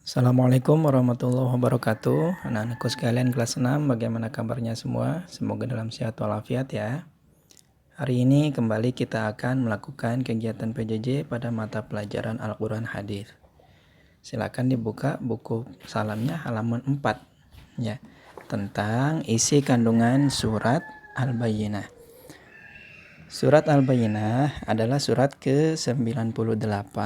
Assalamualaikum warahmatullahi wabarakatuh. Anak-anakku sekalian kelas 6, bagaimana kabarnya semua? Semoga dalam sehat walafiat ya. Hari ini kembali kita akan melakukan kegiatan PJJ pada mata pelajaran Al-Quran Hadis. Silakan dibuka buku salamnya halaman 4 ya, tentang isi kandungan surat Al-Bayyinah. Surat Al-Bayyinah adalah surat ke-98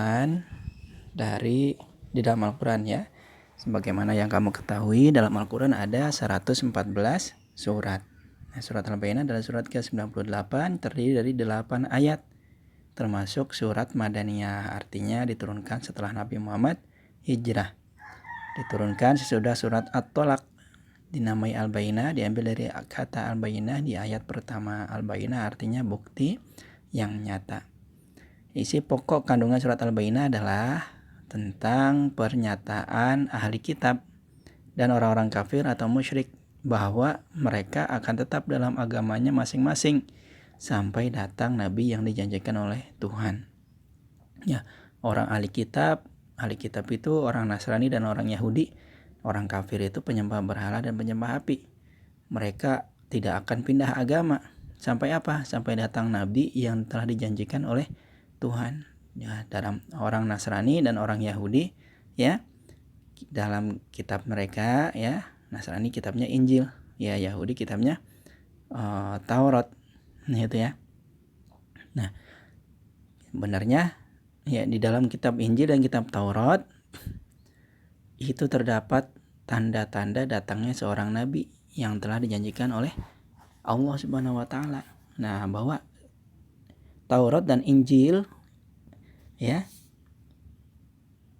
di dalam Al-Quran ya. Sebagaimana yang kamu ketahui, dalam Al-Quran ada 114 surat. Nah, surat Al-Bayyinah adalah surat ke-98, terdiri dari 8 ayat, termasuk surat Madaniyah, artinya diturunkan setelah Nabi Muhammad hijrah. Diturunkan sesudah surat At-Tolak, dinamai Al-Bayyinah, diambil dari kata Al-Bayyinah di ayat pertama. Al-Bayyinah artinya bukti yang nyata. Isi pokok kandungan surat Al-Bayyinah adalah tentang pernyataan ahli kitab dan orang-orang kafir atau musyrik bahwa mereka akan tetap dalam agamanya masing-masing sampai datang nabi yang dijanjikan oleh Tuhan. Ya, orang ahli kitab itu orang Nasrani dan orang Yahudi. Orang kafir itu penyembah berhala dan penyembah api. Mereka tidak akan pindah agama sampai apa? Sampai datang nabi yang telah dijanjikan oleh Tuhan. Ya, dalam orang Nasrani dan orang Yahudi ya, dalam kitab mereka ya, Nasrani kitabnya Injil, ya Yahudi kitabnya Taurat. Nah, itu ya. Nah, benarnya ya di dalam kitab Injil dan kitab Taurat itu terdapat tanda-tanda datangnya seorang nabi yang telah dijanjikan oleh Allah Subhanahu wa taala. Nah, bahwa Taurat dan Injil ya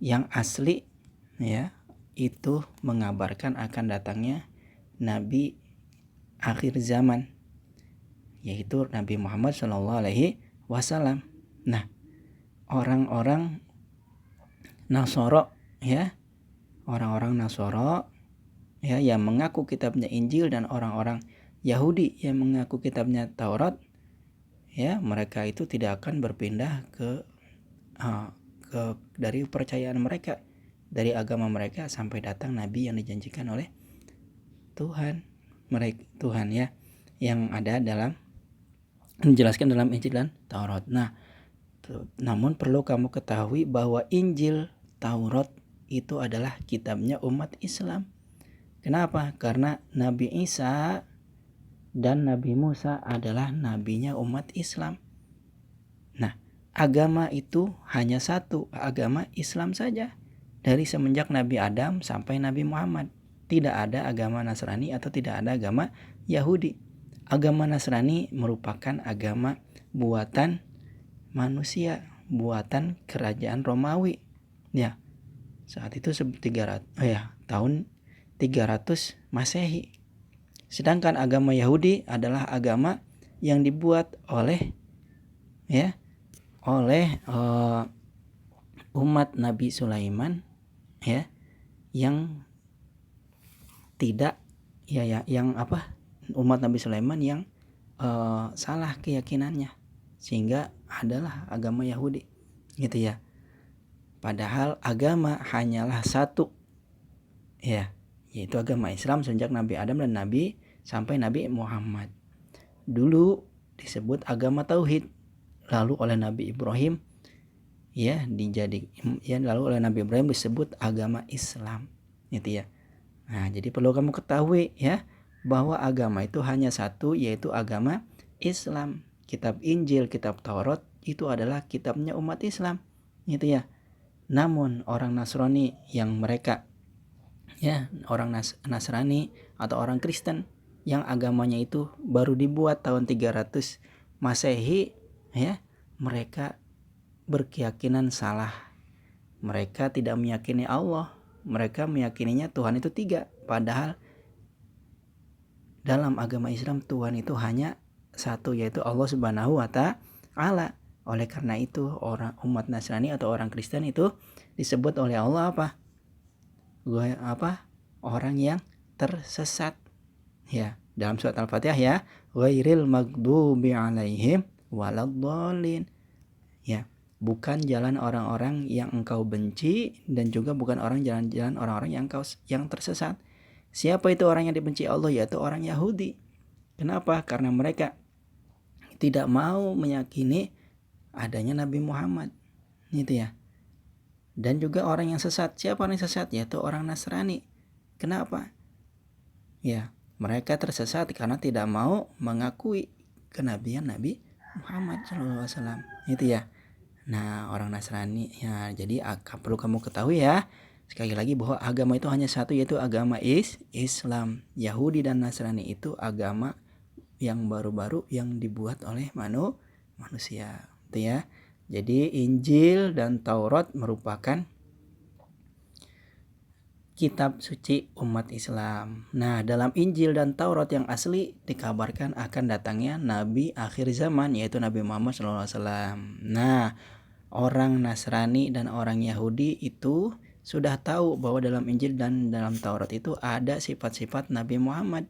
yang asli ya itu mengabarkan akan datangnya nabi akhir zaman, yaitu Nabi Muhammad SAW. Nah, orang-orang Nasoro ya, orang-orang Nasoro ya yang mengaku kitabnya Injil dan orang-orang Yahudi yang mengaku kitabnya Taurat ya, mereka itu tidak akan berpindah dari kepercayaan mereka, dari agama mereka sampai datang nabi yang dijanjikan oleh Tuhan ya, yang ada dalam menjelaskan dalam Injil dan Taurat. Nah, namun perlu kamu ketahui bahwa Injil, Taurat itu adalah kitabnya umat Islam. Kenapa? Karena Nabi Isa dan Nabi Musa adalah nabinya umat Islam. Nah, agama itu hanya satu, agama Islam saja. Dari semenjak Nabi Adam sampai Nabi Muhammad, tidak ada agama Nasrani atau tidak ada agama Yahudi. Agama Nasrani merupakan agama buatan manusia, buatan kerajaan Romawi. Ya, saat itu tahun 300 Masehi. Sedangkan agama Yahudi adalah agama yang dibuat oleh umat Nabi Sulaiman ya, yang tidak umat Nabi Sulaiman yang salah keyakinannya, sehingga adalah agama Yahudi gitu ya. Padahal agama hanyalah satu ya, yaitu agama Islam sejak Nabi Adam dan Nabi sampai Nabi Muhammad. Dulu disebut agama tauhid, lalu oleh Nabi Ibrahim lalu oleh Nabi Ibrahim disebut agama Islam gitu ya. Nah, jadi perlu kamu ketahui ya bahwa agama itu hanya satu, yaitu agama Islam. Kitab Injil, kitab Taurat itu adalah kitabnya umat Islam gitu ya. Namun orang Nasrani yang mereka orang Nasrani atau orang Kristen yang agamanya itu baru dibuat tahun 300 Masehi ya, mereka berkeyakinan salah. Mereka tidak meyakini Allah, mereka meyakininya Tuhan itu 3, padahal dalam agama Islam Tuhan itu hanya satu, yaitu Allah Subhanahu wa taala. Oleh karena itu umat Nasrani atau orang Kristen itu disebut oleh Allah orang yang tersesat ya. Dalam surat Al-Fatihah ya, ghairil maghdubi alaihim waladdallin ya, bukan jalan orang-orang yang engkau benci, dan juga bukan jalan-jalan orang-orang yang tersesat. Siapa itu orang yang dibenci Allah? Yaitu orang Yahudi. Kenapa? Karena mereka tidak mau meyakini adanya Nabi Muhammad, gitu ya. Dan juga orang yang sesat. Siapa orang yang sesat? Yaitu orang Nasrani. Kenapa? Ya, mereka tersesat karena tidak mau mengakui kenabian Nabi Muhammad SAW. Itu ya. Nah, orang Nasrani ya, jadi perlu kamu ketahui ya. Sekali lagi bahwa agama itu hanya satu, yaitu agama Islam. Yahudi dan Nasrani itu agama yang baru-baru yang dibuat oleh manusia. Itu ya. Jadi Injil dan Taurat merupakan kitab suci umat Islam. Nah, dalam Injil dan Taurat yang asli dikabarkan akan datangnya Nabi akhir zaman, yaitu Nabi Muhammad SAW. Nah, orang Nasrani dan orang Yahudi itu sudah tahu bahwa dalam Injil dan dalam Taurat itu ada sifat-sifat Nabi Muhammad.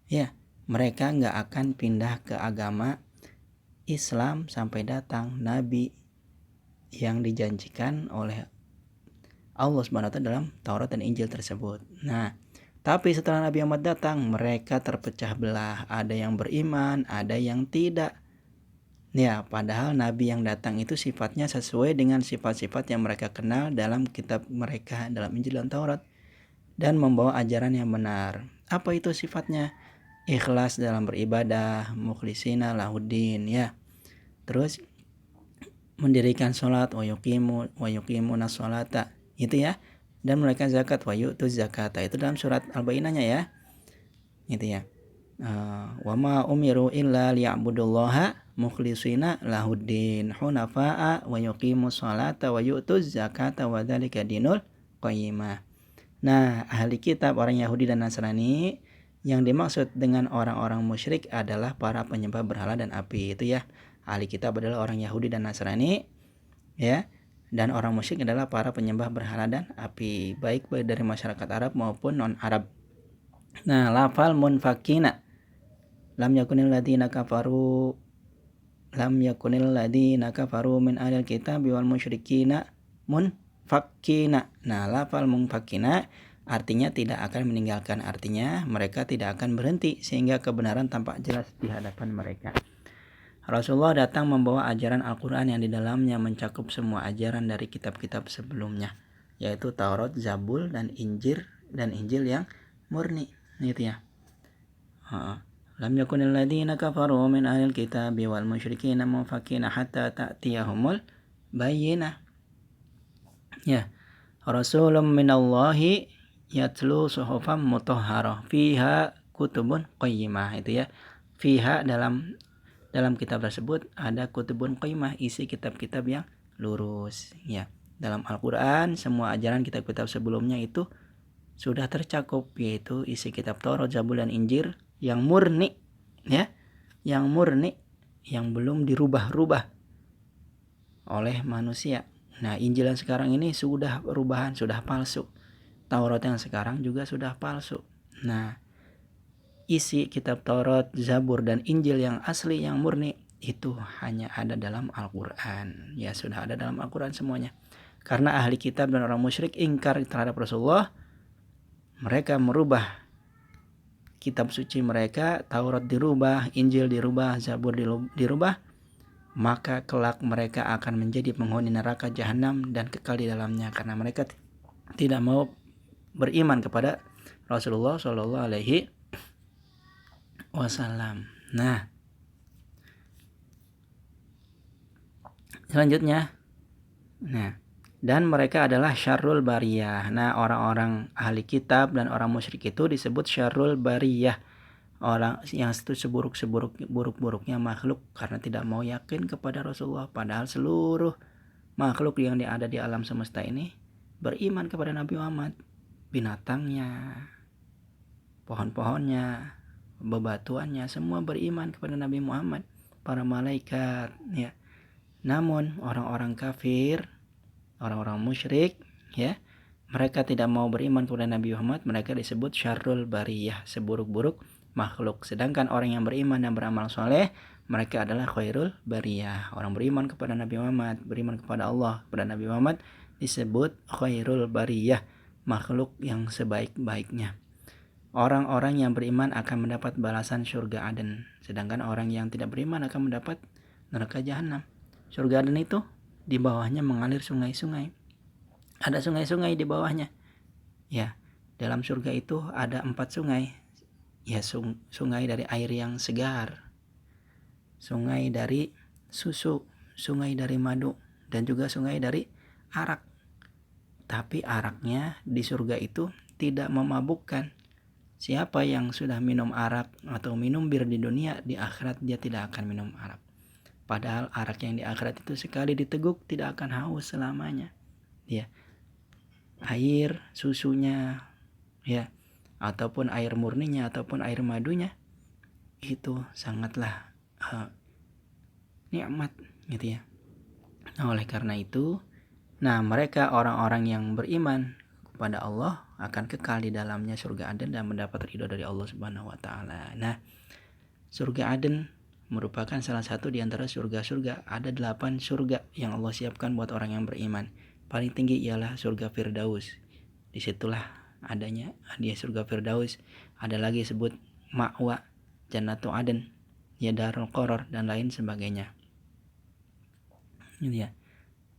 Ya, mereka nggak akan pindah ke agama Islam sampai datang Nabi yang dijanjikan oleh Allah SWT dalam Taurat dan Injil tersebut. Nah, tapi setelah Nabi Muhammad datang, mereka terpecah belah. Ada yang beriman, ada yang tidak. Ya, padahal Nabi yang datang itu sifatnya sesuai dengan sifat-sifat yang mereka kenal dalam kitab mereka, dalam Injil dan Taurat, dan membawa ajaran yang benar. Apa itu sifatnya? Ikhlas dalam beribadah, mukhlisina lahuddin, ya. Terus mendirikan sholat, wa yuqimuna sholata, itu ya. Dan menunaikan zakat, wa yu'tuz zakata, itu dalam surat Al-Bayyinahnya ya. Itu ya. Wa ma umiru illa liya'budullaha mukhlisina lahuddin hunafa'a wa yuqimus sholata wa yu'tuz zakata wa dzalika dinul qayyimah. Nah, ahli kitab orang Yahudi dan Nasrani yang dimaksud dengan orang-orang musyrik adalah para penyembah berhala dan api. Itu ya. Ahli kitab adalah orang Yahudi dan Nasrani, ya. Dan orang musyrik adalah para penyembah berhala dan api, baik dari masyarakat Arab maupun non-Arab. Nah, lafal munfakina, lam yakunil ladina kafaru min ahlil kitab wal musyrikina munfakina. Nah, lafal munfakina artinya tidak akan meninggalkan, artinya mereka tidak akan berhenti sehingga kebenaran tampak jelas di hadapan mereka. Rasulullah datang membawa ajaran Al-Quran yang di dalamnya mencakup semua ajaran dari kitab-kitab sebelumnya, yaitu Taurat, Zabur, dan Injil yang murni. Gitu ya. Lam yakunil ladina kafaru min ahlil kitabi wal musyrikina munfakina hatta ta'tiyahumul bayyinah. Ya. Rasulun minallahi yatlu suhufan mutahharah fiha kutubun qayyimah. Itu ya. Fiha dalam kitab tersebut ada kutubun qayyimah, isi kitab-kitab yang lurus, ya. Dalam Al-Qur'an semua ajaran kitab-kitab sebelumnya itu sudah tercakup, yaitu isi kitab Taurat, Zabur, dan Injil yang murni, ya. Yang murni, yang belum dirubah-rubah oleh manusia. Nah, Injil yang sekarang ini sudah perubahan, sudah palsu. Taurat yang sekarang juga sudah palsu. Nah, isi kitab Taurat, Zabur, dan Injil yang asli, yang murni, itu hanya ada dalam Al-Quran. Ya, sudah ada dalam Al-Quran semuanya. Karena ahli kitab dan orang musyrik ingkar terhadap Rasulullah, mereka merubah kitab suci mereka. Taurat dirubah, Injil dirubah, Zabur dirubah, maka kelak mereka akan menjadi penghuni neraka jahanam dan kekal di dalamnya, karena mereka tidak mau beriman kepada Rasulullah Shallallahu Alaihi Wasallam. Nah, selanjutnya, dan mereka adalah syarrul bariyah. Nah, orang-orang ahli kitab dan orang musyrik itu disebut syarrul bariyah, orang yang seburuk-buruknya makhluk, karena tidak mau yakin kepada Rasulullah. Padahal seluruh makhluk yang ada di alam semesta ini beriman kepada Nabi Muhammad. Binatangnya, pohon-pohonnya, bebatuannya, semua beriman kepada Nabi Muhammad, para malaikat, ya. Namun orang-orang kafir, orang-orang musyrik, ya, mereka tidak mau beriman kepada Nabi Muhammad. Mereka disebut syarrul bariyah, seburuk-buruk makhluk. Sedangkan orang yang beriman dan beramal soleh, mereka adalah khairul bariyah. Orang beriman kepada Nabi Muhammad, beriman kepada Allah, kepada Nabi Muhammad disebut khairul bariyah, makhluk yang sebaik-baiknya. Orang-orang yang beriman akan mendapat balasan surga Aden, sedangkan orang yang tidak beriman akan mendapat neraka jahanam. Surga Aden itu di bawahnya mengalir sungai-sungai. Ada sungai-sungai di bawahnya. Ya, dalam surga itu ada 4 sungai. Ya, sungai dari air yang segar, sungai dari susu, sungai dari madu, dan juga sungai dari arak. Tapi araknya di surga itu tidak memabukkan. Siapa yang sudah minum arak atau minum bir di dunia, di akhirat dia tidak akan minum arak. Padahal arak yang di akhirat itu sekali diteguk tidak akan haus selamanya. Ya, air susunya, ya, ataupun air murninya ataupun air madunya itu sangatlah nikmat, gitu ya. Nah, oleh karena itu, mereka orang-orang yang beriman kepada Allah akan kekal di dalamnya surga Aden dan mendapat ridho dari Allah Subhanahu wa taala. Nah, surga Aden merupakan salah satu di antara surga-surga. Ada 8 surga yang Allah siapkan buat orang yang beriman. Paling tinggi ialah surga Firdaus. Disitulah adanya hadiah surga Firdaus. Ada lagi sebut Ma'wa, Jannatul Aden, ya Darul Qaror, dan lain sebagainya. Gitu ya.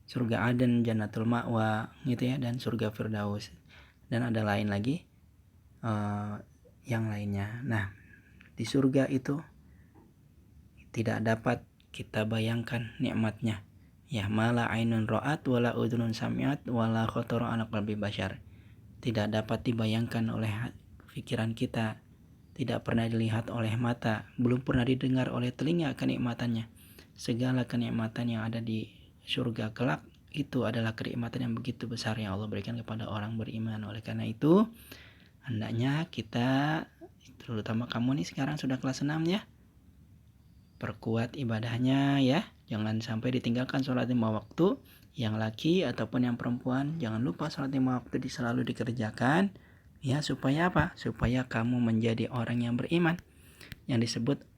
Surga Aden, Jannatul Ma'wa, gitu ya, dan surga Firdaus. Dan ada lain lagi yang lainnya. Nah, di surga itu tidak dapat kita bayangkan nikmatnya. Ya, mala ainun ra'at wala udhunun sami'at wala khatara ala qalbi bashar. Tidak dapat dibayangkan oleh pikiran kita, tidak pernah dilihat oleh mata, belum pernah didengar oleh telinga kenikmatannya. Segala kenikmatan yang ada di surga kelak itu adalah kenikmatan yang begitu besar yang Allah berikan kepada orang beriman. Oleh karena itu, hendaknya kita, terutama kamu nih sekarang sudah kelas 6 ya, perkuat ibadahnya ya. Jangan sampai ditinggalkan sholat 5 waktu. Yang laki ataupun yang perempuan, jangan lupa sholat 5 waktu selalu dikerjakan. Ya, supaya apa? Supaya kamu menjadi orang yang beriman, yang disebut